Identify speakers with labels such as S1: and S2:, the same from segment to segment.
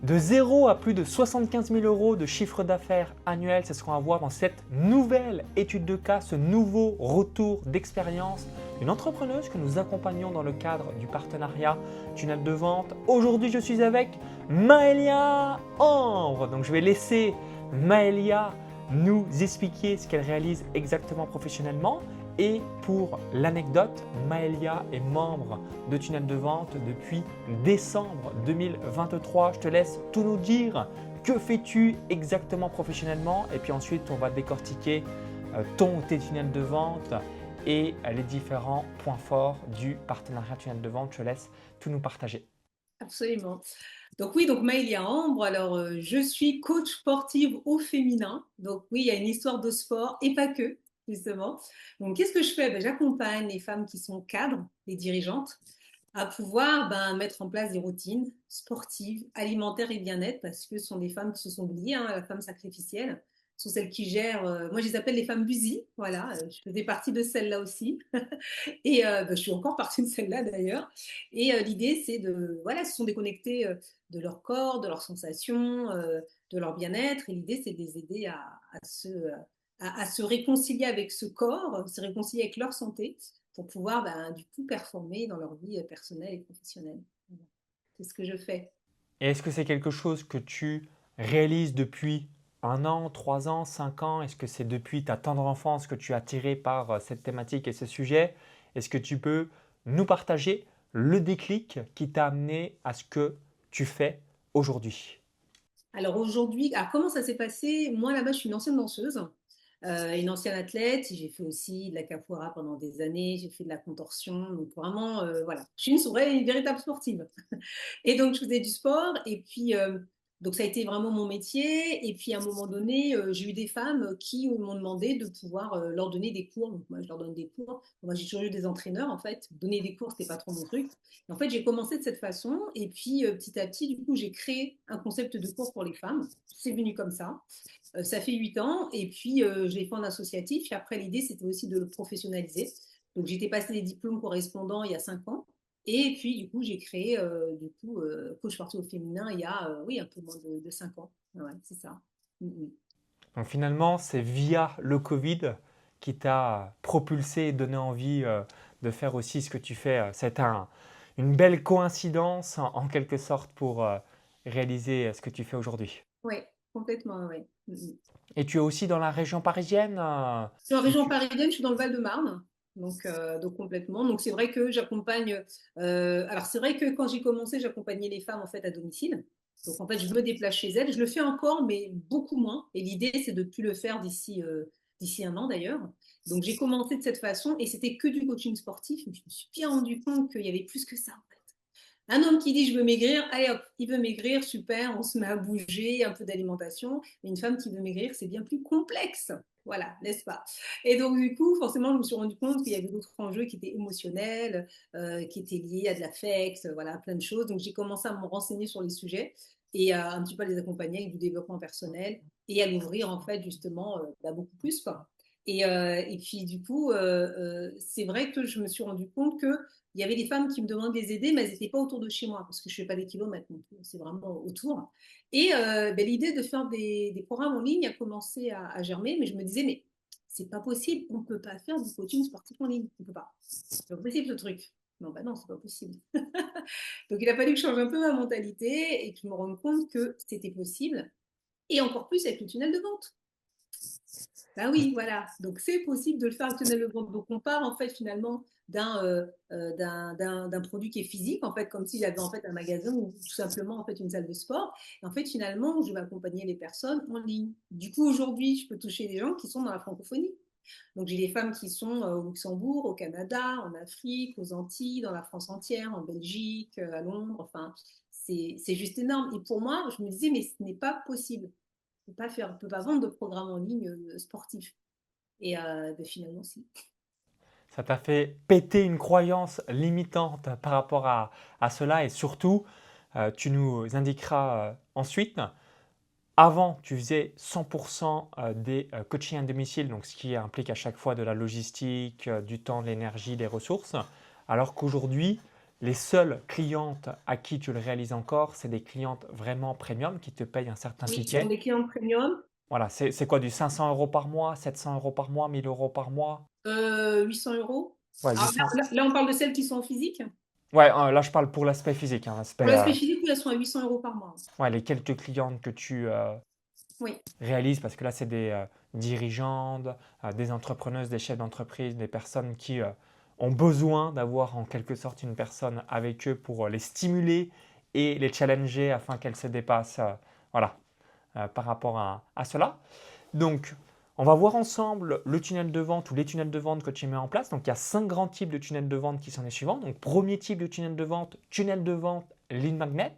S1: De 0 à plus de 75 000 euros de chiffre d'affaires annuel, c'est ce qu'on va voir dans cette nouvelle étude de cas, ce nouveau retour d'expérience d'une entrepreneuse que nous accompagnons dans le cadre du partenariat Tunnel de Vente. Aujourd'hui, je suis avec Maëlia Ambre. Donc, je vais laisser Maëlia nous expliquer ce qu'elle réalise exactement professionnellement. Et pour l'anecdote, Maëlia est membre de Tunnel de Vente depuis décembre 2023. Je te laisse tout nous dire. Que fais-tu exactement professionnellement? Et puis ensuite, on va décortiquer ton ou tes tunnels de vente et les différents points forts du partenariat Tunnel de Vente. Je te laisse tout nous partager.
S2: Absolument. Donc oui, donc Maëlia Ambre, alors je suis coach sportive au féminin. Donc oui, il y a une histoire de sport et pas que, justement. Donc qu'est-ce que je fais? J'accompagne les femmes qui sont cadres, les dirigeantes, à pouvoir mettre en place des routines sportives, alimentaires et bien-être, parce que ce sont des femmes qui se sont oubliées, hein, la femme sacrificielle. Ce sont celles qui gèrent, moi je les appelle les femmes busy, voilà, je faisais partie de celles-là aussi. Et je suis encore partie de celle-là d'ailleurs. Et l'idée, c'est de, voilà, se sont déconnectés de leur corps, de leurs sensations, de leur bien-être. Et l'idée, c'est de les aider à se réconcilier avec ce corps, se réconcilier avec leur santé pour pouvoir du coup performer dans leur vie personnelle et professionnelle. Voilà. C'est ce que je fais.
S1: Et est-ce que c'est quelque chose que tu réalises depuis 1 an, 3 ans, 5 ans? Est-ce que c'est depuis ta tendre enfance que tu es attiré par cette thématique et ce sujet? Est-ce que tu peux nous partager le déclic qui t'a amené à ce que tu fais aujourd'hui?
S2: Alors aujourd'hui, comment ça s'est passé? Moi là-bas, je suis une ancienne danseuse, une ancienne athlète. J'ai fait aussi de la capoeira pendant des années. J'ai fait de la contorsion. Donc vraiment, voilà, je suis une véritable sportive. Et donc, je faisais du sport. Et puis, donc, ça a été vraiment mon métier. Et puis, à un moment donné, j'ai eu des femmes qui m'ont demandé de pouvoir leur donner des cours. Donc, moi, je leur donne des cours. Moi, j'ai toujours eu des entraîneurs, en fait. Donner des cours, c'était pas trop mon truc. Et en fait, j'ai commencé de cette façon. Et puis, petit à petit, du coup, j'ai créé un concept de cours pour les femmes. C'est venu comme ça. Ça fait 8 ans. Et puis, je l'ai fait en associatif. Et après, l'idée, c'était aussi de le professionnaliser. Donc, j'étais passé les diplômes correspondants il y a 5 ans. Et puis, du coup, j'ai créé coach sportif au féminin il y a oui, un peu moins de 5 ans. Ouais, c'est ça. Mm.
S1: Donc finalement, c'est via le Covid qui t'a propulsé et donné envie de faire aussi ce que tu fais. C'est une belle coïncidence en quelque sorte pour réaliser ce que tu fais aujourd'hui.
S2: Ouais, complètement, ouais.
S1: Et tu es aussi dans la région parisienne
S2: Je suis en
S1: ou
S2: région
S1: tu...
S2: parisienne, je suis dans le Val-de-Marne. Donc complètement. Donc c'est vrai que j'accompagne. Alors c'est vrai que quand j'ai commencé, j'accompagnais les femmes en fait à domicile. Donc en fait, je me déplace chez elles. Je le fais encore, mais beaucoup moins. Et l'idée, c'est de ne plus le faire d'ici 1 an d'ailleurs. Donc j'ai commencé de cette façon et c'était que du coaching sportif. Mais je me suis bien rendu compte qu'il y avait plus que ça. Un homme qui dit je veux maigrir, allez hop, il veut maigrir, super, on se met à bouger, un peu d'alimentation. Mais une femme qui veut maigrir, c'est bien plus complexe. Voilà, n'est-ce pas? Et donc, du coup, forcément, je me suis rendu compte qu'il y avait d'autres enjeux qui étaient émotionnels, qui étaient liés à de l'affect, voilà, plein de choses. Donc, j'ai commencé à me renseigner sur les sujets et à un petit peu à les accompagner avec du développement personnel et à l'ouvrir, en fait, justement, beaucoup plus, quoi. Et puis, du coup, c'est vrai que je me suis rendu compte que il y avait des femmes qui me demandaient de les aider, mais elles n'étaient pas autour de chez moi, parce que je ne fais pas des kilomètres non plus, c'est vraiment autour. Et l'idée de faire des programmes en ligne a commencé à germer, mais je me disais, mais c'est pas possible, on ne peut pas faire du coaching sportif en ligne, on ne peut pas. C'est pas possible ce truc. Non, bah non, c'est pas possible. Donc il a fallu que je change un peu ma mentalité et que je me rende compte que c'était possible, et encore plus avec le tunnel de vente. Ben oui, voilà. Donc c'est possible de le faire avec tunnel de vente. Donc on part en fait finalement d'un produit qui est physique, en fait, comme s'il y avait en fait un magasin ou tout simplement en fait une salle de sport. Et en fait finalement, je vais accompagner les personnes en ligne. Du coup aujourd'hui, je peux toucher des gens qui sont dans la francophonie. Donc j'ai des femmes qui sont au Luxembourg, au Canada, en Afrique, aux Antilles, dans la France entière, en Belgique, à Londres. Enfin, c'est juste énorme. Et pour moi, je me disais, mais ce n'est pas possible. On peut pas vendre de programme en ligne sportif. Et finalement, si.
S1: Ça t'a fait péter une croyance limitante par rapport à cela et surtout, tu nous indiqueras ensuite. Avant, tu faisais 100% des coachings à domicile, donc ce qui implique à chaque fois de la logistique, du temps, de l'énergie, des ressources, alors qu'aujourd'hui, Les seules clientes à qui tu le réalises encore, c'est des clientes vraiment premium qui te payent un certain
S2: Oui, ce sont
S1: ticket.
S2: des clients premium.
S1: Voilà, c'est quoi du 500 euros par mois, 700 euros par mois, 1000 euros par mois?
S2: 800 euros.
S1: Ouais,
S2: Alors
S1: 800.
S2: là, on parle de celles qui sont en physique.
S1: Ouais, là je parle pour l'aspect physique, hein,
S2: Pour l'aspect physique, oui, elles sont à 800 euros par mois.
S1: ouais, les quelques clientes que tu
S2: Oui,
S1: réalises, parce que là c'est des dirigeantes, des entrepreneuses, des chefs d'entreprise, des personnes qui ont besoin d'avoir en quelque sorte une personne avec eux pour les stimuler et les challenger afin qu'elles se dépassent. Voilà, par rapport à cela. Donc, on va voir ensemble le tunnel de vente ou les tunnels de vente que tu mets en place. Donc, il y a 5 grands types de tunnels de vente qui sont les suivants. Donc, premier type de tunnel de vente lead magnet.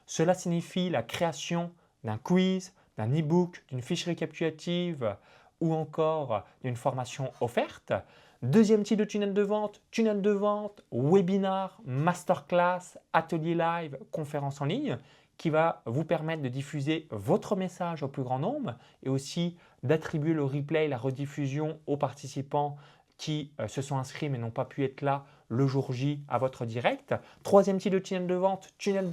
S1: Cela signifie la création d'un quiz, d'un e-book, d'une fiche récapitulative ou encore d'une formation offerte. Deuxième type de tunnel de vente, webinar, masterclass, atelier live, conférence en ligne qui va vous permettre de diffuser votre message au plus grand nombre et aussi d'attribuer le replay, la rediffusion aux participants qui se sont inscrits mais n'ont pas pu être là le jour J à votre direct. Troisième type de tunnel de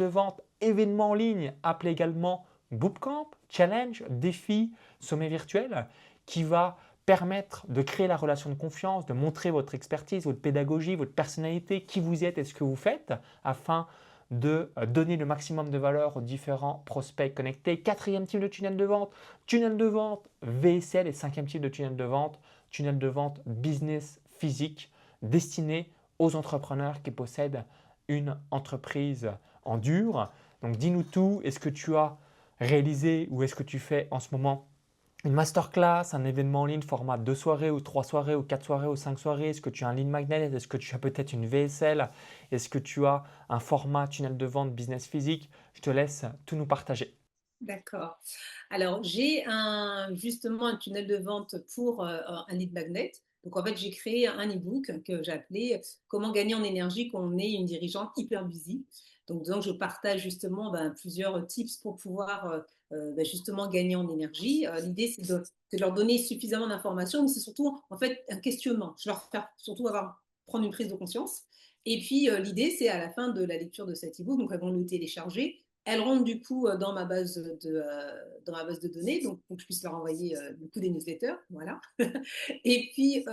S1: vente, événement en ligne, appelé également bootcamp, challenge, défi, sommet virtuel, qui va permettre de créer la relation de confiance, de montrer votre expertise, votre pédagogie, votre personnalité, qui vous êtes et ce que vous faites, afin de donner le maximum de valeur aux différents prospects connectés. Quatrième type de tunnel de vente VSL et cinquième type de tunnel de vente business physique destiné aux entrepreneurs qui possèdent une entreprise en dur. Donc dis-nous tout, est-ce que tu as réalisé ou est-ce que tu fais en ce moment une masterclass, un événement en ligne format 2 soirées ou 3 soirées ou 4 soirées ou 5 soirées? Est-ce que tu as un lead magnet? Est-ce que tu as peut-être une VSL? Est-ce que tu as un format tunnel de vente business physique? Je te laisse tout nous partager.
S2: d'accord. Alors, j'ai justement un tunnel de vente pour un lead magnet. Donc, en fait, j'ai créé un e-book que j'ai appelé Comment gagner en énergie quand on est une dirigeante hyper busy. Donc, dedans, je partage justement plusieurs tips pour pouvoir justement gagner en énergie. L'idée, c'est de leur donner suffisamment d'informations, mais c'est surtout en fait un questionnement. Je leur fais surtout prendre une prise de conscience. Et puis, l'idée, c'est à la fin de la lecture de cet e-book, donc elles vont le télécharger. Elles rentrent du coup dans ma base de données, donc pour que je puisse leur envoyer du coup des newsletters, voilà. Et puis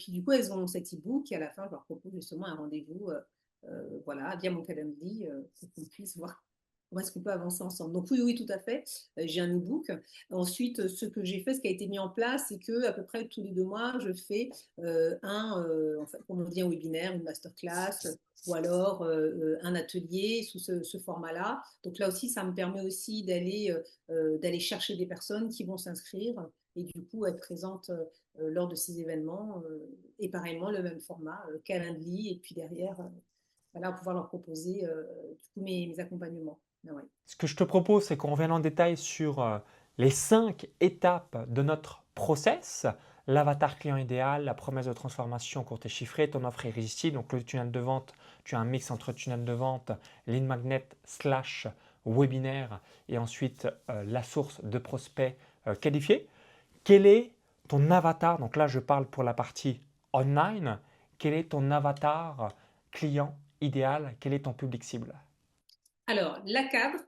S2: du coup, elles ont cet e-book et à la fin, je leur propose justement un rendez-vous, voilà, via mon calendrier pour qu'on puisse voir comment est-ce qu'on peut avancer ensemble. Donc oui, oui, tout à fait. J'ai un e-book. Ensuite, ce que j'ai fait, ce qui a été mis en place, c'est que à peu près tous les 2 mois, je fais en fait, comme on dit, un webinaire, une masterclass, ou alors un atelier sous ce format-là. Donc là aussi, ça me permet aussi d'aller chercher des personnes qui vont s'inscrire et du coup être présentes lors de ces événements. Et pareillement, le même format, Calendly, et puis derrière, voilà, pouvoir leur proposer du coup mes accompagnements. Ah ouais.
S1: Ce que je te propose, c'est qu'on revienne en détail sur les 5 étapes de notre process. L'avatar client idéal, la promesse de transformation courte et chiffrée, ton offre irrésistible. Donc le tunnel de vente, tu as un mix entre tunnel de vente, lead magnet slash webinaire et ensuite la source de prospects qualifiés. Quel est ton avatar? Donc là, je parle pour la partie online. Quel est ton avatar client idéal? Quel est ton public cible?
S2: Alors, la cadre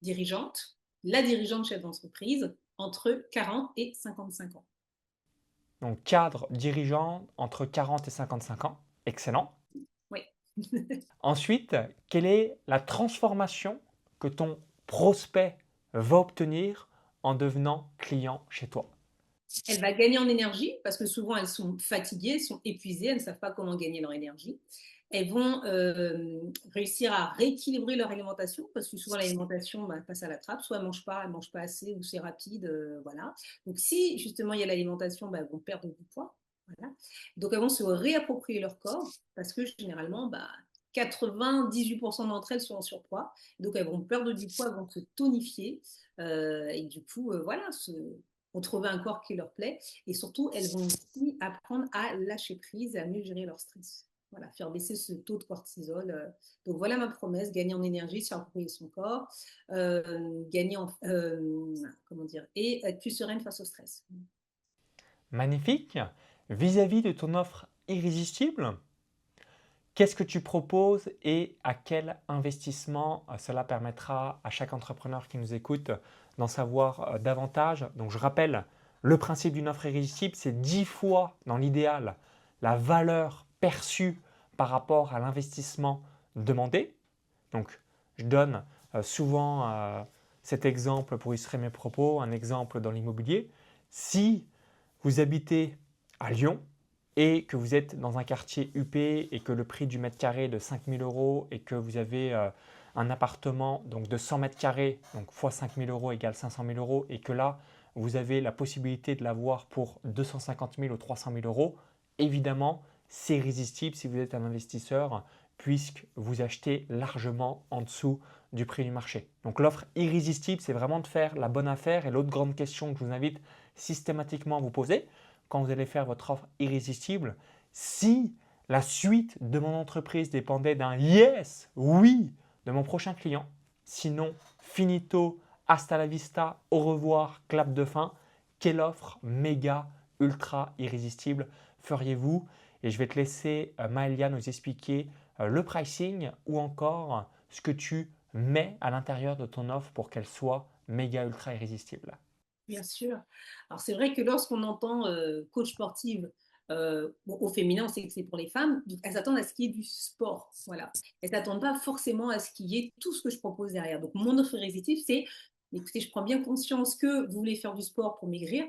S2: dirigeante, la dirigeante chef d'entreprise entre 40 et 55 ans.
S1: Donc cadre dirigeant entre 40 et 55 ans. Excellent.
S2: Oui.
S1: Ensuite, quelle est la transformation que ton prospect va obtenir en devenant client chez toi?
S2: Elle va gagner en énergie parce que souvent elles sont fatiguées, elles sont épuisées, elles ne savent pas comment gagner leur énergie. Elles vont réussir à rééquilibrer leur alimentation parce que souvent l'alimentation passe à la trappe, soit elles mangent pas assez ou c'est rapide, voilà. Donc si justement il y a l'alimentation, elles vont perdre du poids, voilà. Donc elles vont se réapproprier leur corps parce que généralement 98% d'entre elles sont en surpoids, donc elles vont perdre du poids, elles vont se tonifier et du coup voilà, vont trouver un corps qui leur plaît et surtout elles vont aussi apprendre à lâcher prise et à mieux gérer leur stress. Voilà, faire baisser ce taux de cortisol. Donc voilà ma promesse, gagner en énergie, se faire approprier son corps, gagner en comment dire, et être plus sereine face au stress.
S1: Magnifique. Vis-à-vis de ton offre irrésistible, Qu'est-ce que tu proposes et à quel investissement cela permettra à chaque entrepreneur qui nous écoute d'en savoir davantage? Donc, je rappelle, le principe d'une offre irrésistible, c'est 10 fois dans l'idéal la valeur perçue par rapport à l'investissement demandé. Donc, je donne souvent cet exemple pour illustrer mes propos, un exemple dans l'immobilier. Si vous habitez à Lyon et que vous êtes dans un quartier huppé et que le prix du mètre carré est de 5 000 euros et que vous avez un appartement donc de 100 mètres carrés, donc fois 5 000 euros égale 500 000 euros, et que là, vous avez la possibilité de l'avoir pour 250 000 ou 300 000 euros, évidemment, c'est irrésistible si vous êtes un investisseur puisque vous achetez largement en dessous du prix du marché. Donc l'offre irrésistible, c'est vraiment de faire la bonne affaire. Et l'autre grande question que je vous invite systématiquement à vous poser quand vous allez faire votre offre irrésistible, si la suite de mon entreprise dépendait d'un yes, oui, de mon prochain client, sinon finito, hasta la vista, au revoir, clap de fin, quelle offre méga, ultra irrésistible feriez-vous? Et je vais te laisser Maëlia nous expliquer le pricing ou encore ce que tu mets à l'intérieur de ton offre pour qu'elle soit méga ultra irrésistible.
S2: Bien sûr. Alors c'est vrai que lorsqu'on entend coach sportive bon, au féminin, on sait que c'est pour les femmes, donc elles s'attendent à ce qu'il y ait du sport. Voilà. Elles s'attendent pas forcément à ce qu'il y ait tout ce que je propose derrière. Donc mon offre irrésistible, c'est écoutez, je prends bien conscience que vous voulez faire du sport pour maigrir,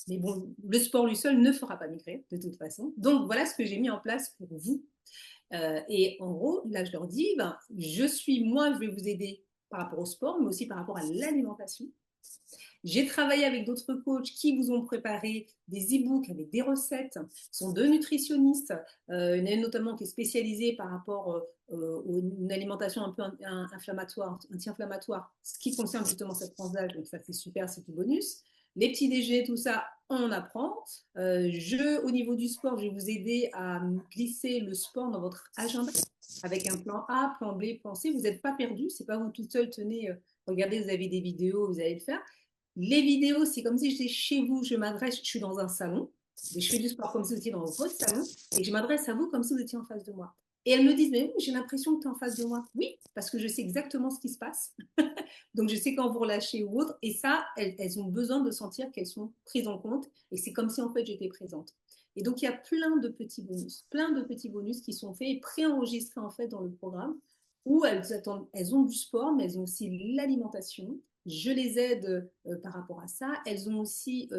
S2: mais bon, le sport lui seul ne fera pas maigrir de toute façon. Donc voilà ce que j'ai mis en place pour vous. Et en gros, là, je leur dis, ben, moi, je vais vous aider par rapport au sport, mais aussi par rapport à l'alimentation. J'ai travaillé avec d'autres coachs qui vous ont préparé des e-books avec des recettes. Ce sont deux nutritionnistes. Il y en a une notamment qui est spécialisée par rapport à une alimentation un peu inflammatoire, anti-inflammatoire, ce qui concerne justement cette tranche d'âge. Donc ça, c'est super, c'est tout bonus. Les petits déjeuners, tout ça, on apprend. Au niveau du sport, je vais vous aider à glisser le sport dans votre agenda avec un plan A, plan B, plan C. Vous n'êtes pas perdu. C'est pas vous tout seul, tenez, regardez, vous avez des vidéos, vous allez le faire. Les vidéos, c'est comme si j'étais chez vous, je suis dans un salon, je fais du sport comme si vous étiez dans votre salon, et je m'adresse à vous comme si vous étiez en face de moi. Et elles me disent, mais oui, j'ai l'impression que tu es en face de moi. Oui, parce que je sais exactement ce qui se passe. Donc, je sais quand vous relâchez ou autre. Et ça, elles ont besoin de sentir qu'elles sont prises en compte. Et c'est comme si, en fait, j'étais présente. Et donc, il y a plein de petits bonus qui sont faits et préenregistrés, en fait, dans le programme, où elles ont du sport, mais elles ont aussi l'alimentation. Je les aide par rapport à ça. Elles ont aussi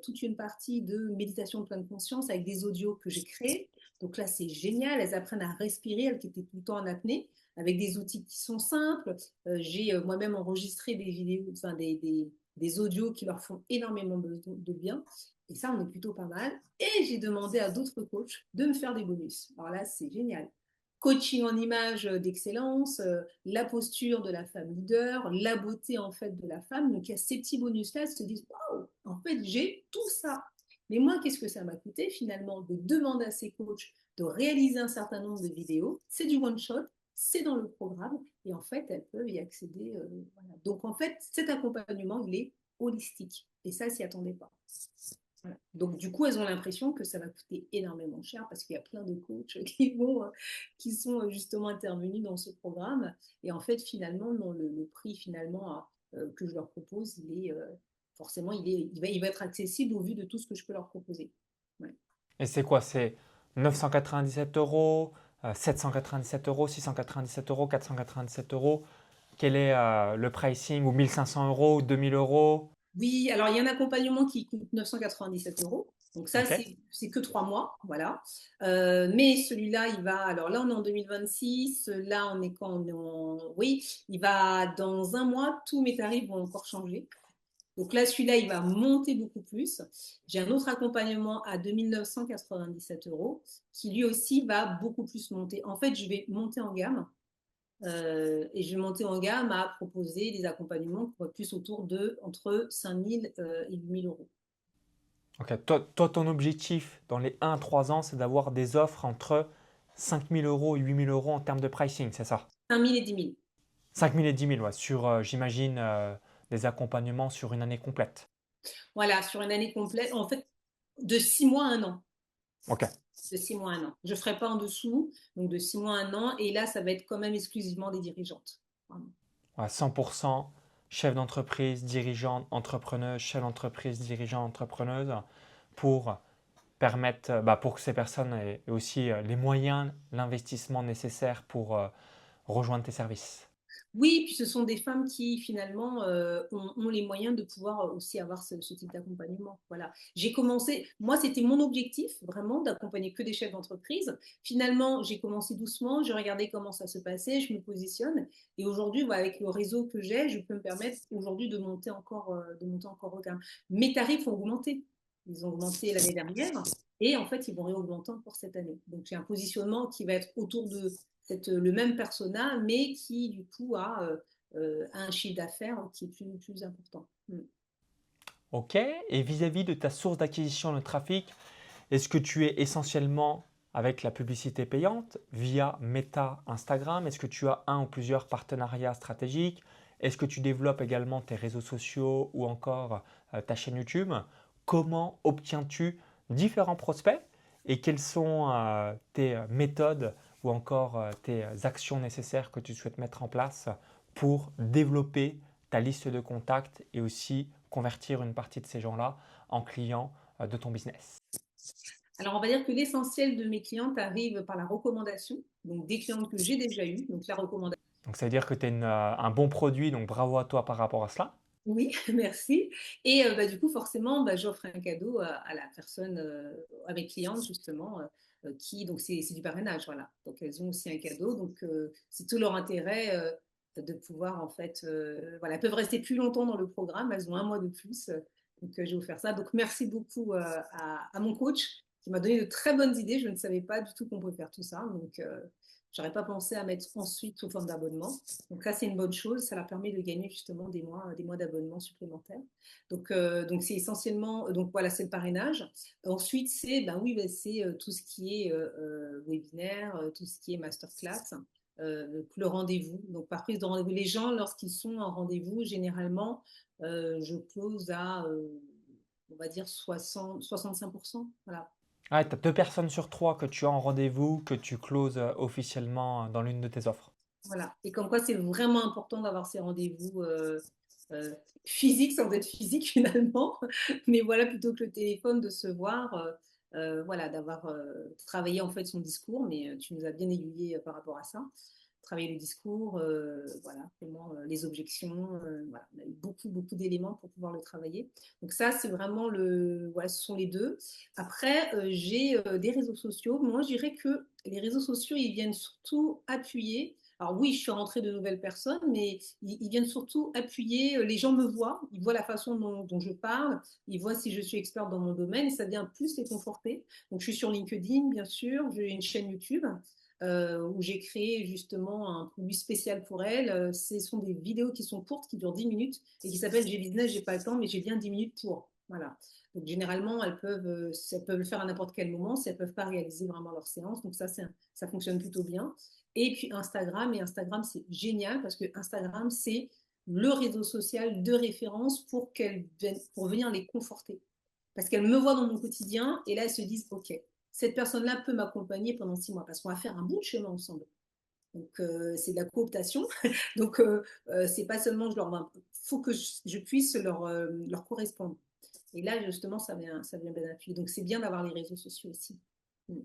S2: toute une partie de méditation de pleine conscience avec des audios que j'ai créés. Donc là, c'est génial. Elles apprennent à respirer, elles qui étaient tout le temps en apnée, avec des outils qui sont simples. J'ai moi-même enregistré des vidéos, enfin des audios qui leur font énormément de bien. Et ça, on est plutôt pas mal. Et j'ai demandé à d'autres coachs de me faire des bonus. Alors là, c'est génial. Coaching en image d'excellence, la posture de la femme leader, la beauté en fait de la femme. Donc il y a ces petits bonus-là, elles se disent waouh, en fait j'ai tout ça. Mais moi, qu'est-ce que ça m'a coûté finalement de demander à ces coachs de réaliser un certain nombre de vidéos? C'est du one shot, c'est dans le programme et en fait elles peuvent y accéder. Voilà. Donc en fait cet accompagnement il est holistique et ça, elles s'y attendaient pas. Voilà. Donc, du coup, elles ont l'impression que ça va coûter énormément cher parce qu'il y a plein de coachs qui sont justement intervenus dans ce programme. Et en fait, finalement, non, le prix finalement que je leur propose, forcément, il va être accessible au vu de tout ce que je peux leur proposer. Ouais.
S1: Et c'est quoi? C'est 997 euros, 797 euros, 697 euros, 497 euros. Quel est le pricing? Ou 1500 euros, ou 2000 euros?
S2: Oui, alors il y a un accompagnement qui coûte 997 euros. Donc ça,
S1: Ok.
S2: c'est que 3 mois, voilà. Mais celui-là, alors là, on est en 2026. Là, on est quand on est oui, il va dans un mois, tous mes tarifs vont encore changer. Donc là, celui-là, il va monter beaucoup plus. J'ai un autre accompagnement à 2997 euros qui lui aussi va beaucoup plus monter. En fait, je vais monter en gamme. Et je vais monter en gamme à proposer des accompagnements plus autour de entre 5 000 et 8 000 euros.
S1: Ok. Toi, ton objectif dans les 1 à 3 ans, c'est d'avoir des offres entre 5 000 euros et 8 000 euros en termes de pricing, c'est ça?
S2: 5 000 et 10 000.
S1: 5 000 et 10 000, ouais, sur, j'imagine, des accompagnements sur une année complète.
S2: Voilà, sur une année complète, en fait, de 6 mois à 1 an.
S1: Ok.
S2: De 6 mois à 1 an. Je ne ferai pas en dessous, donc de 6 mois à 1 an. Et là, ça va être quand même exclusivement des dirigeantes. Vraiment.
S1: Ouais, 100% chef d'entreprise, dirigeante, entrepreneuse, chef d'entreprise, dirigeante, entrepreneuse, pour permettre, pour que ces personnes aient aussi les moyens, l'investissement nécessaire pour rejoindre tes services.
S2: Oui, puis ce sont des femmes qui finalement ont les moyens de pouvoir aussi avoir ce type d'accompagnement. Voilà. J'ai commencé, moi c'était mon objectif vraiment d'accompagner que des chefs d'entreprise. Finalement, j'ai commencé doucement, je regardais comment ça se passait, je me positionne et aujourd'hui, voilà, avec le réseau que j'ai, je peux me permettre aujourd'hui de monter encore au gain. Mes tarifs ont augmenté. Ils ont augmenté l'année dernière et en fait, ils vont réaugmenter encore cette année. Donc j'ai un positionnement qui va être autour de le même persona, mais qui du coup a un chiffre d'affaires qui est plus important.
S1: Ok, et vis-à-vis de ta source d'acquisition de trafic, est-ce que tu es essentiellement avec la publicité payante via Meta Instagram? Est-ce que tu as un ou plusieurs partenariats stratégiques? Est-ce que tu développes également tes réseaux sociaux ou encore ta chaîne YouTube? Comment obtiens-tu différents prospects et quelles sont tes méthodes ou encore tes actions nécessaires que tu souhaites mettre en place pour développer ta liste de contacts et aussi convertir une partie de ces gens-là en clients de ton business?
S2: Alors, on va dire que l'essentiel de mes clientes arrive par la recommandation, donc des clientes que j'ai déjà eues, donc la recommandation.
S1: Donc ça veut dire que tu as un bon produit, donc bravo à toi par rapport à cela.
S2: Oui, merci. Et du coup, forcément, j'offre un cadeau à la personne, à mes clientes, justement, donc c'est du parrainage, voilà. Donc elles ont aussi un cadeau, donc c'est tout leur intérêt de pouvoir, en fait, voilà, elles peuvent rester plus longtemps dans le programme, elles ont 1 mois de plus, donc j'ai offert ça. Donc merci beaucoup à mon coach qui m'a donné de très bonnes idées, je ne savais pas du tout qu'on pouvait faire tout ça, donc j'aurais pas pensé à mettre ensuite sous forme d'abonnement. Donc ça, c'est une bonne chose. Ça leur permet de gagner justement des mois d'abonnement supplémentaires. Donc c'est essentiellement, donc voilà, c'est le parrainage. Ensuite, c'est tout ce qui est webinaire, tout ce qui est masterclass. Le rendez-vous. Donc par prise de rendez-vous, les gens, lorsqu'ils sont en rendez-vous, généralement, je close à, on va dire, 65%. Voilà.
S1: Ah, tu as 2 personnes sur 3 que tu as en rendez-vous, que tu closes officiellement dans l'une de tes offres.
S2: Voilà. Et comme quoi, c'est vraiment important d'avoir ces rendez-vous euh, physiques sans être physique finalement. Mais voilà, plutôt que le téléphone, de se voir, voilà, d'avoir travaillé en fait son discours. Mais tu nous as bien aiguillé par rapport à ça. Travailler le discours, voilà, comment les objections, voilà. On a eu beaucoup d'éléments pour pouvoir le travailler. Donc ça, c'est vraiment voilà, ce sont les deux. Après, j'ai des réseaux sociaux. Moi, je dirais que les réseaux sociaux, ils viennent surtout appuyer. Alors oui, je suis rentrée de nouvelles personnes, mais ils viennent surtout appuyer. Les gens me voient, ils voient la façon dont je parle, ils voient si je suis experte dans mon domaine, et ça vient plus les conforter. Donc je suis sur LinkedIn, bien sûr, j'ai une chaîne YouTube où j'ai créé justement un produit spécial pour elles. Ce sont des vidéos qui sont courtes, qui durent 10 minutes et qui s'appellent J'ai business, j'ai pas le temps, mais j'ai bien 10 minutes pour. Voilà. Donc généralement, elles peuvent le faire à n'importe quel moment si elles ne peuvent pas réaliser vraiment leur séance. Donc ça fonctionne plutôt bien. Et puis Instagram, c'est génial parce que Instagram, c'est le réseau social de référence pour venir les conforter. Parce qu'elles me voient dans mon quotidien et là, elles se disent, OK, cette personne-là peut m'accompagner pendant 6 mois parce qu'on va faire un bout de chemin ensemble. Donc, c'est de la cooptation. Donc, c'est pas seulement faut que je puisse leur correspondre. Et là, justement, ça vient bien appuyer. Donc, c'est bien d'avoir les réseaux sociaux aussi. Mm.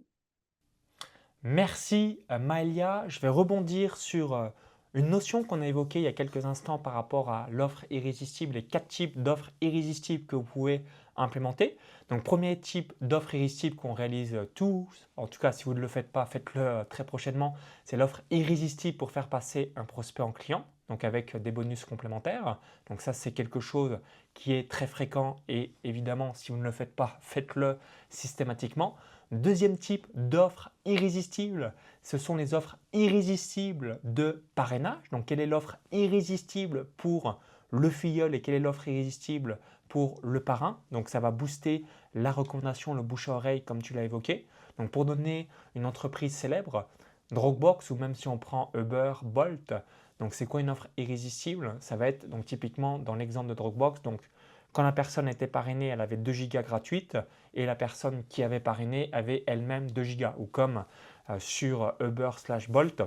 S1: Merci Maëlia. Je vais rebondir sur une notion qu'on a évoquée il y a quelques instants par rapport à l'offre irrésistible, les 4 types d'offres irrésistibles que vous pouvez implémenter. Donc premier type d'offre irrésistible qu'on réalise tous, en tout cas si vous ne le faites pas, faites-le très prochainement, c'est l'offre irrésistible pour faire passer un prospect en client, donc avec des bonus complémentaires. Donc ça c'est quelque chose qui est très fréquent et évidemment si vous ne le faites pas, faites-le systématiquement. Deuxième type d'offre irrésistible, ce sont les offres irrésistibles de parrainage. Donc, quelle est l'offre irrésistible pour le filleul et quelle est l'offre irrésistible pour le parrain? Donc, ça va booster la recommandation, le bouche à oreille, comme tu l'as évoqué. Donc, pour donner une entreprise célèbre, Dropbox ou même si on prend Uber, Bolt, donc c'est quoi une offre irrésistible? Ça va être donc typiquement dans l'exemple de Dropbox, donc Quand la personne était parrainée, elle avait 2 gigas gratuites et la personne qui avait parrainé avait elle-même 2 gigas. Ou comme sur Uber/Bolt,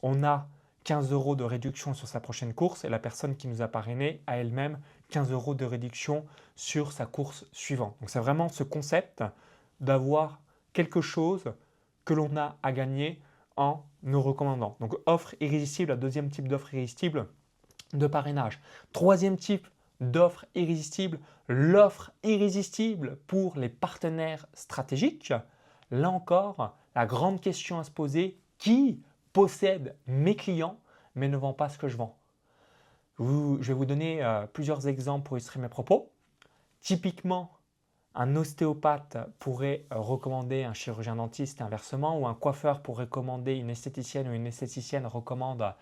S1: on a 15 € de réduction sur sa prochaine course et la personne qui nous a parrainé a elle-même 15 € de réduction sur sa course suivante. Donc c'est vraiment ce concept d'avoir quelque chose que l'on a à gagner en nous recommandant. Donc offre irrésistible, la deuxième type d'offre irrésistible de parrainage. Troisième type d'offre irrésistible, l'offre irrésistible pour les partenaires stratégiques. Là encore, la grande question à se poser, qui possède mes clients mais ne vend pas ce que je vends? Je vais vous donner plusieurs exemples pour illustrer mes propos. Typiquement, un ostéopathe pourrait recommander un chirurgien dentiste et inversement, ou un coiffeur pourrait recommander une esthéticienne ou une esthéticienne recommande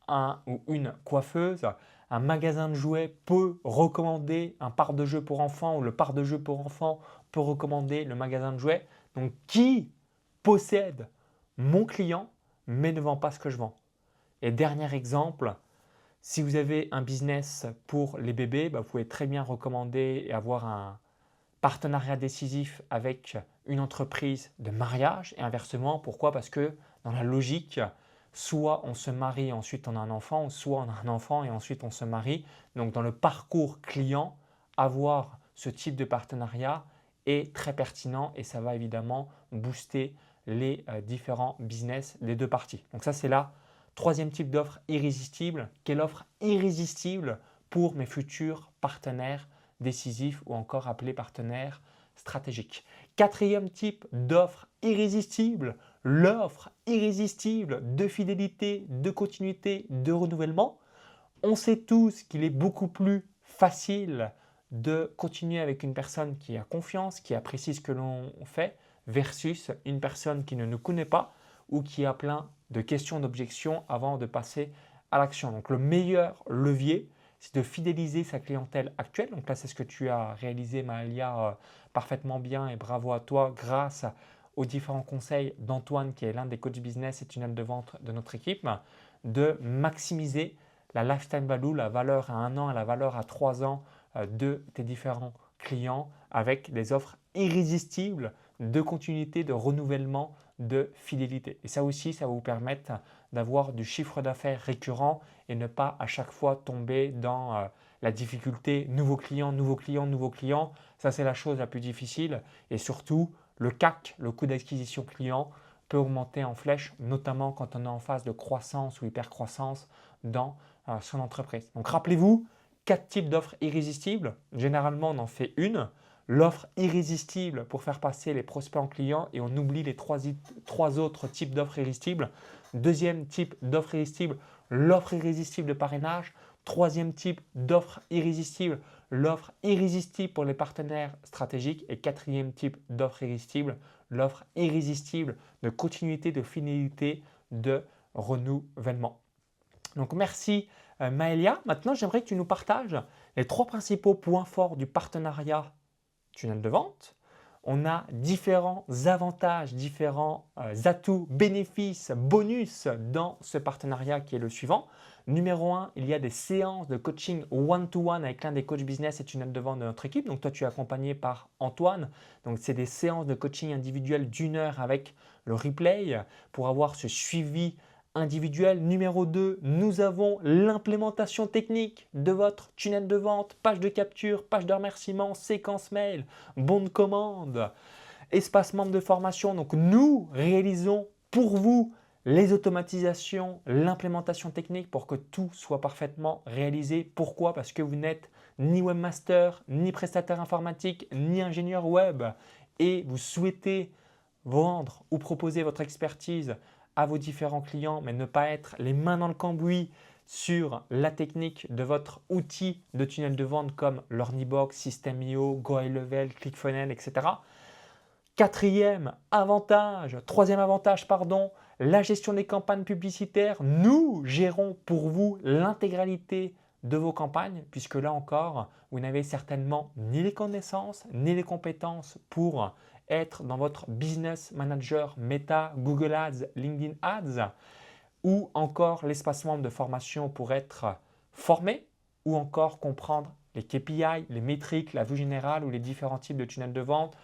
S1: un ou une coiffeuse. Un magasin de jouets peut recommander un parc de jeux pour enfants ou le parc de jeux pour enfants peut recommander le magasin de jouets. Donc, qui possède mon client mais ne vend pas ce que je vends? Et dernier exemple, si vous avez un business pour les bébés, vous pouvez très bien recommander et avoir un partenariat décisif avec une entreprise de mariage et inversement. Pourquoi? Parce que dans la logique, soit on se marie et ensuite on a un enfant, soit on a un enfant et ensuite on se marie. Donc dans le parcours client, avoir ce type de partenariat est très pertinent et ça va évidemment booster les différents business des deux parties. Donc ça c'est la troisième type d'offre irrésistible. Quelle offre irrésistible pour mes futurs partenaires décisifs ou encore appelés partenaires stratégiques? Quatrième type d'offre irrésistible, l'offre irrésistible de fidélité, de continuité, de renouvellement. On sait tous qu'il est beaucoup plus facile de continuer avec une personne qui a confiance, qui apprécie ce que l'on fait, versus une personne qui ne nous connaît pas ou qui a plein de questions, d'objections avant de passer à l'action. Donc le meilleur levier, c'est de fidéliser sa clientèle actuelle. Donc là, c'est ce que tu as réalisé, Maëlia, parfaitement bien et bravo à toi grâce aux différents conseils d'Antoine, qui est l'un des coachs business et tunnels de vente de notre équipe, de maximiser la lifetime value, la valeur à 1 an et la valeur à 3 ans de tes différents clients avec des offres irrésistibles de continuité, de renouvellement, de fidélité. Et ça aussi, ça va vous permettre d'avoir du chiffre d'affaires récurrent et ne pas à chaque fois tomber dans la difficulté nouveau client, nouveau client, nouveau client. Ça, c'est la chose la plus difficile. Et surtout, le CAC, le coût d'acquisition client, peut augmenter en flèche, notamment quand on est en phase de croissance ou hyper-croissance dans son entreprise. Donc, rappelez-vous, 4 types d'offres irrésistibles. Généralement, on en fait une. L'offre irrésistible pour faire passer les prospects en clients et on oublie les 3 autres types d'offres irrésistibles. Deuxième type d'offre irrésistible, l'offre irrésistible de parrainage. Troisième type d'offre irrésistible, l'offre irrésistible pour les partenaires stratégiques. Et quatrième type d'offre irrésistible, l'offre irrésistible de continuité, de fidélité, de renouvellement. Donc merci Maëlia. Maintenant, j'aimerais que tu nous partages les 3 principaux points forts du partenariat tunnel de vente. On a différents avantages, différents atouts, bénéfices, bonus dans ce partenariat qui est le suivant. Numéro 1, il y a des séances de coaching one-to-one avec l'un des coachs business et tunnel de vente de notre équipe. Donc toi, tu es accompagné par Antoine. Donc c'est des séances de coaching individuel d'1 heure avec le replay pour avoir ce suivi individuel. Numéro 2, nous avons l'implémentation technique de votre tunnel de vente, page de capture, page de remerciement, séquence mail, bon de commande, espace membre de formation. Donc nous réalisons pour vous les automatisations, l'implémentation technique pour que tout soit parfaitement réalisé. Pourquoi? Parce que vous n'êtes ni webmaster, ni prestataire informatique, ni ingénieur web et vous souhaitez vendre ou proposer votre expertise à vos différents clients, mais ne pas être les mains dans le cambouis sur la technique de votre outil de tunnel de vente comme l'Ornibox, System.io, GoHighLevel, ClickFunnels, etc. Troisième avantage, la gestion des campagnes publicitaires. Nous gérons pour vous l'intégralité de vos campagnes, puisque là encore, vous n'avez certainement ni les connaissances, ni les compétences pour être dans votre business manager Meta, Google Ads, LinkedIn Ads, ou encore l'espace membre de formation pour être formé, ou encore comprendre les KPI, les métriques, la vue générale ou les différents types de tunnels de vente,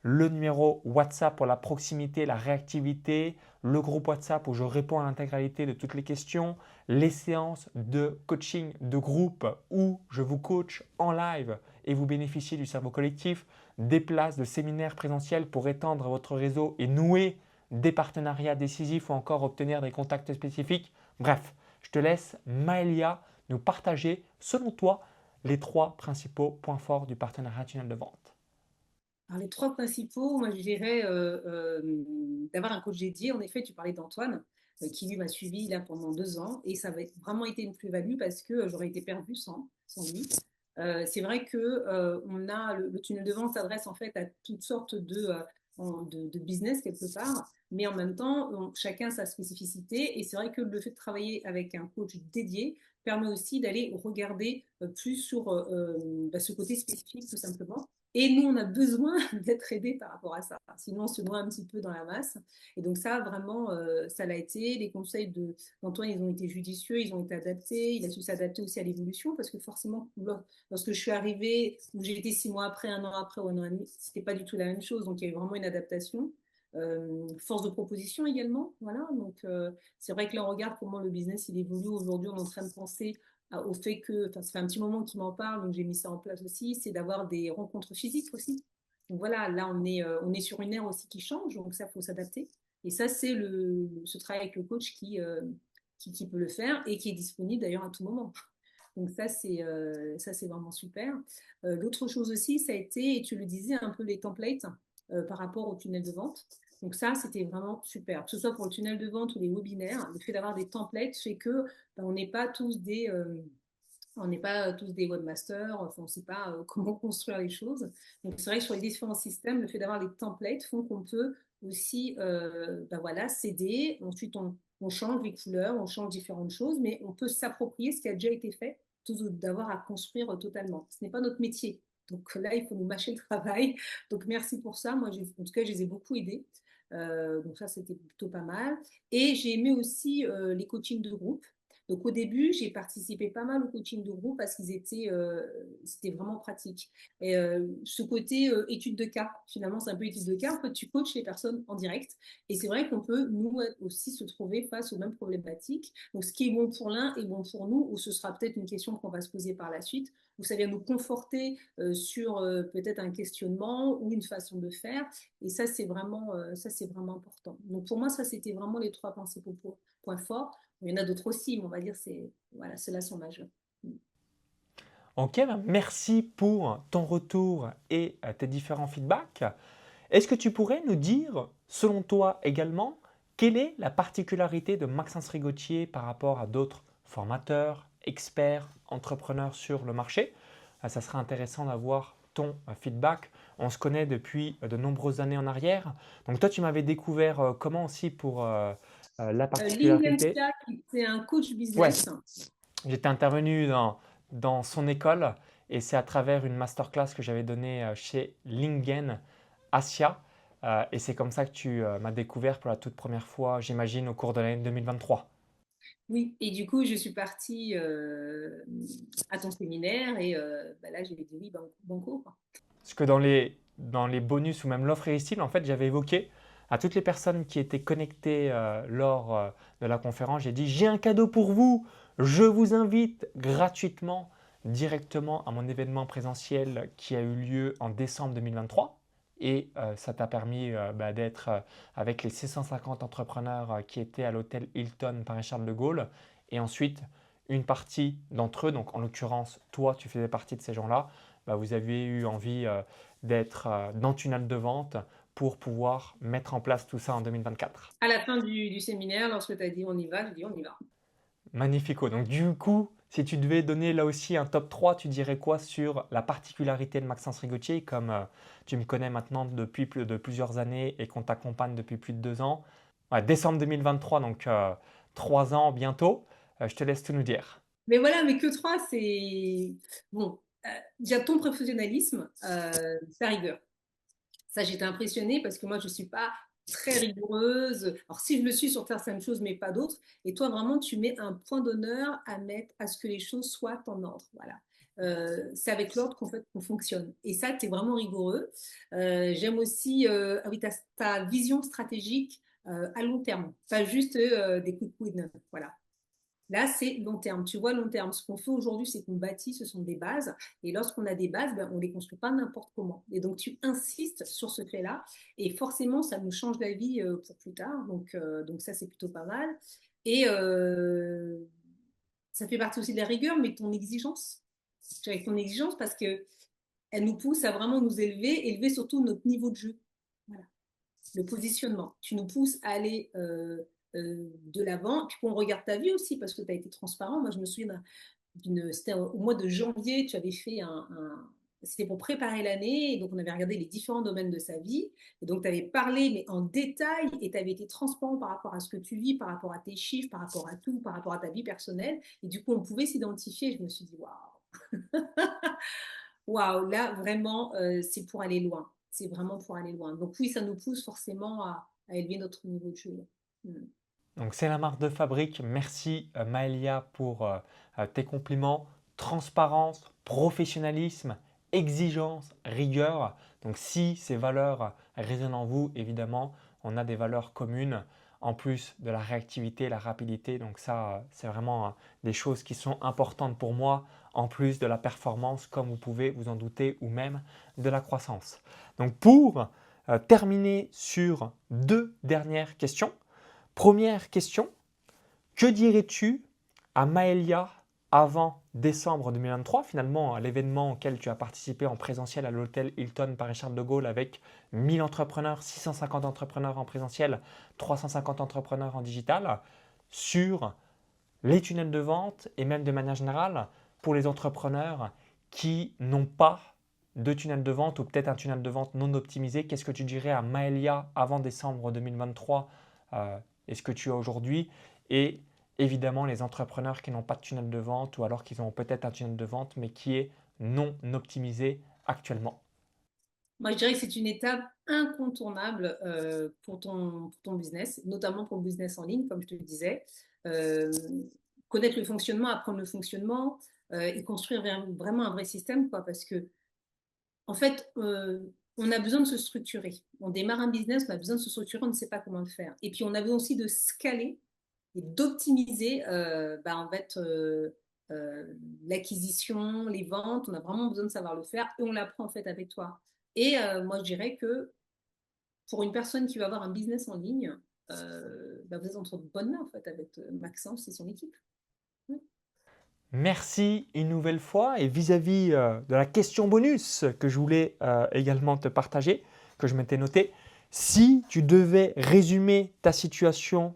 S1: le numéro WhatsApp pour la proximité, la réactivité, le groupe WhatsApp où je réponds à l'intégralité de toutes les questions, les séances de coaching de groupe où je vous coach en live et vous bénéficiez du cerveau collectif, des places de séminaires présentiels pour étendre votre réseau et nouer des partenariats décisifs ou encore obtenir des contacts spécifiques. Bref, je te laisse, Maëlia, nous partager, selon toi, les 3 principaux points forts du partenariat tunnel de vente.
S2: Alors, les trois principaux, moi je dirais d'avoir un coach dédié. En effet, tu parlais d'Antoine, qui lui m'a suivi là pendant 2 ans et ça a vraiment été une plus-value parce que j'aurais été perdue sans lui. C'est vrai que on a le tunnel de vente s'adresse en fait à toutes sortes de business quelque part, mais en même temps, chacun a sa spécificité et c'est vrai que le fait de travailler avec un coach dédié permet aussi d'aller regarder plus sur ce côté spécifique tout simplement. Et nous, on a besoin d'être aidés par rapport à ça. Sinon, on se noie un petit peu dans la masse. Et donc ça, vraiment, ça l'a été. Les conseils d'Antoine, ils ont été judicieux, ils ont été adaptés. Il a su s'adapter aussi à l'évolution parce que forcément, lorsque je suis arrivée, où j'ai été 6 mois après, 1 an après ou 1 an et demi, c'était pas du tout la même chose. Donc il y a eu vraiment une adaptation. Force de proposition également. Voilà. Donc c'est vrai que là, on regarde comment le business il évolue. Aujourd'hui, on est en train de penser au fait que, ça fait un petit moment qu'il m'en parle, donc j'ai mis ça en place aussi, c'est d'avoir des rencontres physiques aussi. Donc voilà, là on est sur une ère aussi qui change, donc ça, il faut s'adapter. Et ça, c'est ce travail avec le coach qui peut le faire et qui est disponible d'ailleurs à tout moment. Donc ça, c'est vraiment super. L'autre chose aussi, ça a été, et tu le disais, un peu les templates par rapport au tunnel de vente. Donc ça, c'était vraiment super. Que ce soit pour le tunnel de vente ou les webinaires, le fait d'avoir des templates fait que on n'est pas tous des webmasters, enfin, on ne sait pas comment construire les choses. Donc c'est vrai que sur les différents systèmes, le fait d'avoir les templates font qu'on peut aussi voilà, s'aider. Ensuite, on change les couleurs, on change différentes choses, mais on peut s'approprier ce qui a déjà été fait, plutôt d'avoir à construire totalement. Ce n'est pas notre métier. Donc là, il faut nous mâcher le travail. Donc merci pour ça. Moi, en tout cas, je les ai beaucoup aidés. Donc ça, c'était plutôt pas mal. Et j'ai aimé aussi les coachings de groupe. Donc au début, j'ai participé pas mal au coaching de groupe parce c'était vraiment pratique. Et ce côté étude de cas, finalement, c'est un peu étude de cas. En fait, tu coaches les personnes en direct. Et c'est vrai qu'on peut, nous aussi, se trouver face aux mêmes problématiques. Donc ce qui est bon pour l'un est bon pour nous, ou ce sera peut-être une question qu'on va se poser par la suite, où ça vient nous conforter sur peut-être un questionnement ou une façon de faire. Et ça, c'est vraiment important. Donc pour moi, ça, c'était vraiment les trois principaux points forts. Il y en a d'autres aussi, mais on va dire voilà, ceux-là sont majeurs.
S1: Ok, merci pour ton retour et tes différents feedbacks. Est-ce que tu pourrais nous dire, selon toi également, quelle est la particularité de Maxence Rigotier par rapport à d'autres formateurs, experts, entrepreneurs sur le marché? Ça serait intéressant d'avoir ton feedback. On se connaît depuis de nombreuses années en arrière. Donc toi, tu m'avais découvert comment aussi pour la particularité.
S2: Lingensia, c'est un coach
S1: Ouais,
S2: business.
S1: j'étais intervenu dans son école et c'est à travers une masterclass que j'avais donnée chez Lingen Asia. Et c'est comme ça que tu m'as découvert pour la toute première fois, j'imagine, au cours de l'année 2023.
S2: Oui, et du coup, je suis partie à ton séminaire et là, j'ai dit oui, banco, quoi.
S1: Parce que dans les bonus ou même l'offre irrésistible, en fait, j'avais évoqué à toutes les personnes qui étaient connectées lors de la conférence, j'ai dit, j'ai un cadeau pour vous, je vous invite gratuitement directement à mon événement présentiel qui a eu lieu en décembre 2023. Et ça t'a permis d'être avec les 650 entrepreneurs qui étaient à l'hôtel Hilton Paris-Charles de Gaulle. Et ensuite, une partie d'entre eux, donc en l'occurrence, toi, tu faisais partie de ces gens-là, vous avez eu envie d'être dans le tunnel de vente pour pouvoir mettre en place tout ça en 2024.
S2: À la fin du séminaire, lorsque tu as dit on y va, j'ai dit on y va.
S1: Magnifico. Donc du coup, si tu devais donner là aussi un top 3, tu dirais quoi sur la particularité de Maxence Rigotier, comme tu me connais maintenant depuis de plusieurs années et qu'on t'accompagne depuis plus de 2 ans. Ouais, décembre 2023, donc 3 ans bientôt. Je te laisse tout nous dire.
S2: Mais voilà, mais que trois, c'est bon. Déjà ton professionnalisme, ta rigueur. Ça, j'étais impressionnée parce que moi, je ne suis pas très rigoureuse. Alors, si je le suis sur certaines choses, mais pas d'autres. Et toi, vraiment, tu mets un point d'honneur à mettre à ce que les choses soient en ordre. Voilà. c'est avec l'ordre qu'en fait, qu'on fonctionne. Et ça, tu es vraiment rigoureux. J'aime aussi ah oui, ta vision stratégique à long terme, pas juste des quick wins. Voilà. Là, c'est long terme. Tu vois, long terme. Ce qu'on fait aujourd'hui, c'est qu'on bâtit, ce sont des bases. Et lorsqu'on a des bases, ben, on ne les construit pas n'importe comment. Et donc, tu insistes sur ce fait-là. Et forcément, ça nous change la vie pour plus tard. Donc ça, c'est plutôt pas mal. Et ça fait partie aussi de la rigueur, mais ton exigence. Avec ton exigence, parce que elle nous pousse à vraiment nous élever, élever surtout notre niveau de jeu. Voilà. Le positionnement. Tu nous pousses à aller de l'avant. Puis on regarde ta vie aussi, parce que tu as été transparent. Moi, je me souviens c'était au mois de janvier, tu avais fait c'était pour préparer l'année, et donc on avait regardé les différents domaines de sa vie, et donc tu avais parlé, mais en détail, et tu avais été transparent par rapport à ce que tu vis, par rapport à tes chiffres, par rapport à tout, par rapport à ta vie personnelle, et du coup on pouvait s'identifier. Je me suis dit, waouh, waouh, là vraiment, c'est pour aller loin, c'est vraiment pour aller loin. Donc oui, ça nous pousse forcément à élever notre niveau de jeu. Mm.
S1: Donc c'est la marque de fabrique. Merci Maëlia pour tes compliments. Transparence, professionnalisme, exigence, rigueur. Donc si ces valeurs résonnent en vous, évidemment, on a des valeurs communes en plus de la réactivité, la rapidité. Donc ça, c'est vraiment des choses qui sont importantes pour moi, en plus de la performance, comme vous pouvez vous en douter, ou même de la croissance. Donc pour terminer sur 2 dernières questions. Première question, que dirais-tu à Maëlia avant décembre 2023, finalement à l'événement auquel tu as participé en présentiel à l'hôtel Hilton Paris-Charles de Gaulle avec 1000 entrepreneurs, 650 entrepreneurs en présentiel, 350 entrepreneurs en digital, sur les tunnels de vente et même de manière générale pour les entrepreneurs qui n'ont pas de tunnel de vente ou peut-être un tunnel de vente non optimisé. Qu'est-ce que tu dirais à Maëlia avant décembre 2023 et ce que tu as aujourd'hui, et évidemment les entrepreneurs qui n'ont pas de tunnel de vente ou alors qu'ils ont peut-être un tunnel de vente mais qui est non optimisé actuellement.
S2: Moi, je dirais que c'est une étape incontournable pour ton business, notamment pour le business en ligne, comme je te le disais. Euh, Connaître le fonctionnement, apprendre le fonctionnement et construire vraiment un vrai système, quoi, parce que, en fait, on a besoin de se structurer. On démarre un business, on a besoin de se structurer, on ne sait pas comment le faire. Et puis, on a besoin aussi de scaler et d'optimiser en fait, l'acquisition, les ventes. On a vraiment besoin de savoir le faire et on l'apprend en fait avec toi. Et moi, je dirais que pour une personne qui va avoir un business en ligne, vous êtes entre de bonnes mains en fait avec Maxence et son équipe. Oui.
S1: Merci une nouvelle fois, et vis-à-vis de la question bonus que je voulais également te partager, que je m'étais noté, si tu devais résumer ta situation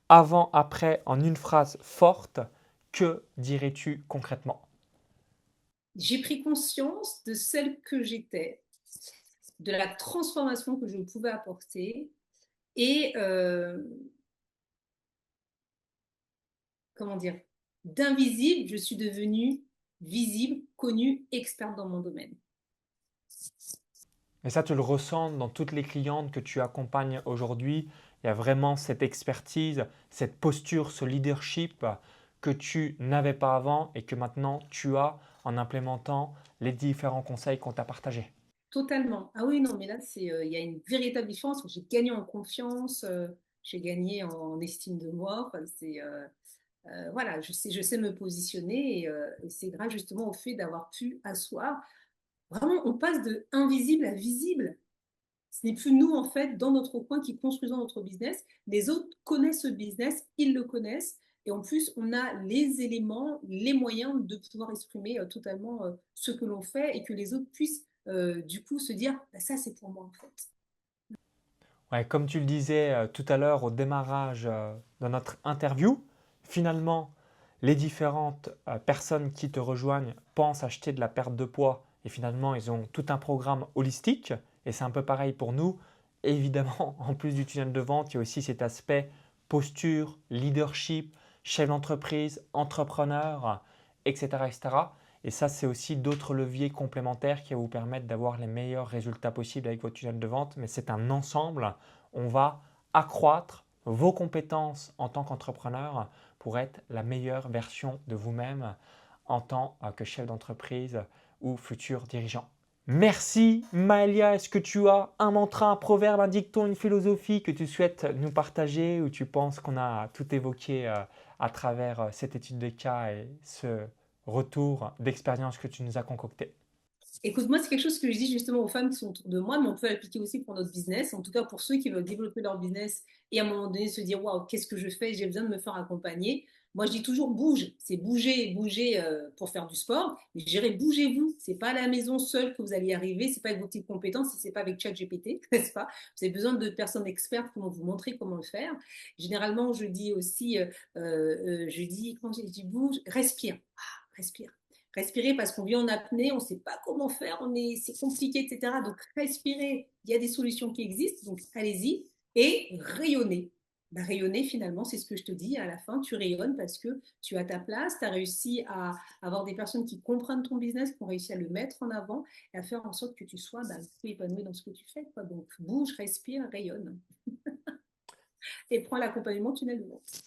S1: avant-après en une phrase forte, que dirais-tu concrètement?
S2: J'ai pris conscience de celle que j'étais, de la transformation que je pouvais apporter et comment dire, d'invisible, je suis devenue visible, connue, experte dans mon domaine.
S1: Et ça, tu le ressens dans toutes les clientes que tu accompagnes aujourd'hui. Il y a vraiment cette expertise, cette posture, ce leadership que tu n'avais pas avant et que maintenant tu as en implémentant les différents conseils qu'on t'a partagés.
S2: Totalement. Ah oui, non, mais là, il y a une véritable différence. J'ai gagné en confiance, j'ai gagné en estime de moi. Enfin, voilà, je sais me positionner et c'est grâce justement au fait d'avoir pu asseoir. Vraiment, on passe de invisible à visible. Ce n'est plus nous, en fait, dans notre coin qui construisons notre business. Les autres connaissent ce business, ils le connaissent. Et en plus, on a les éléments, les moyens de pouvoir exprimer totalement ce que l'on fait et que les autres puissent, du coup, se dire, bah, ça, c'est pour moi, en fait.
S1: Ouais, comme tu le disais tout à l'heure au démarrage de notre interview, finalement, les différentes personnes qui te rejoignent pensent acheter de la perte de poids et finalement, ils ont tout un programme holistique et c'est un peu pareil pour nous. Évidemment, en plus du tunnel de vente, il y a aussi cet aspect posture, leadership, chef d'entreprise, entrepreneur, etc., etc. Et ça, c'est aussi d'autres leviers complémentaires qui vont vous permettre d'avoir les meilleurs résultats possibles avec votre tunnel de vente. Mais c'est un ensemble. On va accroître vos compétences en tant qu'entrepreneur pour être la meilleure version de vous-même en tant que chef d'entreprise ou futur dirigeant. Merci Maëlia. Est-ce que tu as un mantra, un proverbe, un dicton, une philosophie que tu souhaites nous partager ou tu penses qu'on a tout évoqué à travers cette étude de cas et ce retour d'expérience que tu nous as concocté?
S2: Écoute, moi, c'est quelque chose que je dis justement aux femmes qui sont autour de moi, mais on peut l'appliquer aussi pour notre business. En tout cas, pour ceux qui veulent développer leur business et à un moment donné se dire, waouh, qu'est-ce que je fais? J'ai besoin de me faire accompagner. Moi, je dis toujours bouge. C'est bouger, bouger pour faire du sport. Mais je dirais bougez-vous. C'est pas à la maison seule que vous allez y arriver. C'est pas avec vos petites compétences. C'est pas avec ChatGPT, n'est-ce pas? Vous avez besoin de personnes expertes qui vont vous montrer comment le faire. Généralement, je dis aussi, quand je dis bouge, respire. Ah, respire. Respirer parce qu'on vit en apnée, on ne sait pas comment faire, c'est compliqué, etc. Donc respirer, il y a des solutions qui existent, donc allez-y. Et rayonner. Bah, rayonner, finalement, c'est ce que je te dis à la fin, tu rayonnes parce que tu as ta place, tu as réussi à avoir des personnes qui comprennent ton business, qui ont réussi à le mettre en avant et à faire en sorte que tu sois épanoui dans ce que tu fais, quoi. Donc bouge, respire, rayonne et prends l'accompagnement tunnel de vente.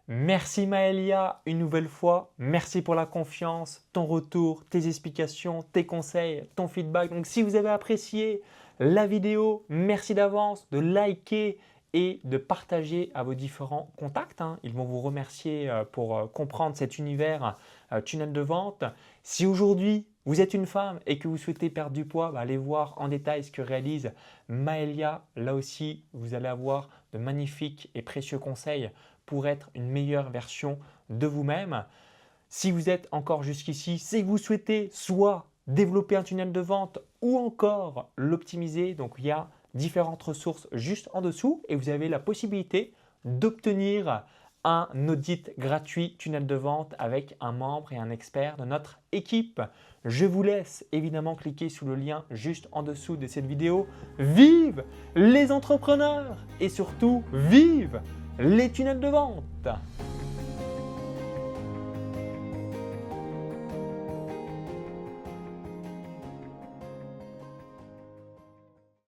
S1: Merci Maëlia, une nouvelle fois. Merci pour la confiance, ton retour, tes explications, tes conseils, ton feedback. Donc si vous avez apprécié la vidéo, merci d'avance de liker et de partager à vos différents contacts. Ils vont vous remercier pour comprendre cet univers tunnel de vente. Si aujourd'hui vous êtes une femme et que vous souhaitez perdre du poids, allez voir en détail ce que réalise Maëlia. Là aussi, vous allez avoir de magnifiques et précieux conseils pour être une meilleure version de vous-même. Si vous êtes encore jusqu'ici, c'est que vous souhaitez soit développer un tunnel de vente ou encore l'optimiser. Donc, il y a différentes ressources juste en dessous et vous avez la possibilité d'obtenir un audit gratuit tunnel de vente avec un membre et un expert de notre équipe. Je vous laisse évidemment cliquer sur le lien juste en dessous de cette vidéo. Vive les entrepreneurs et surtout vive les tunnels de vente!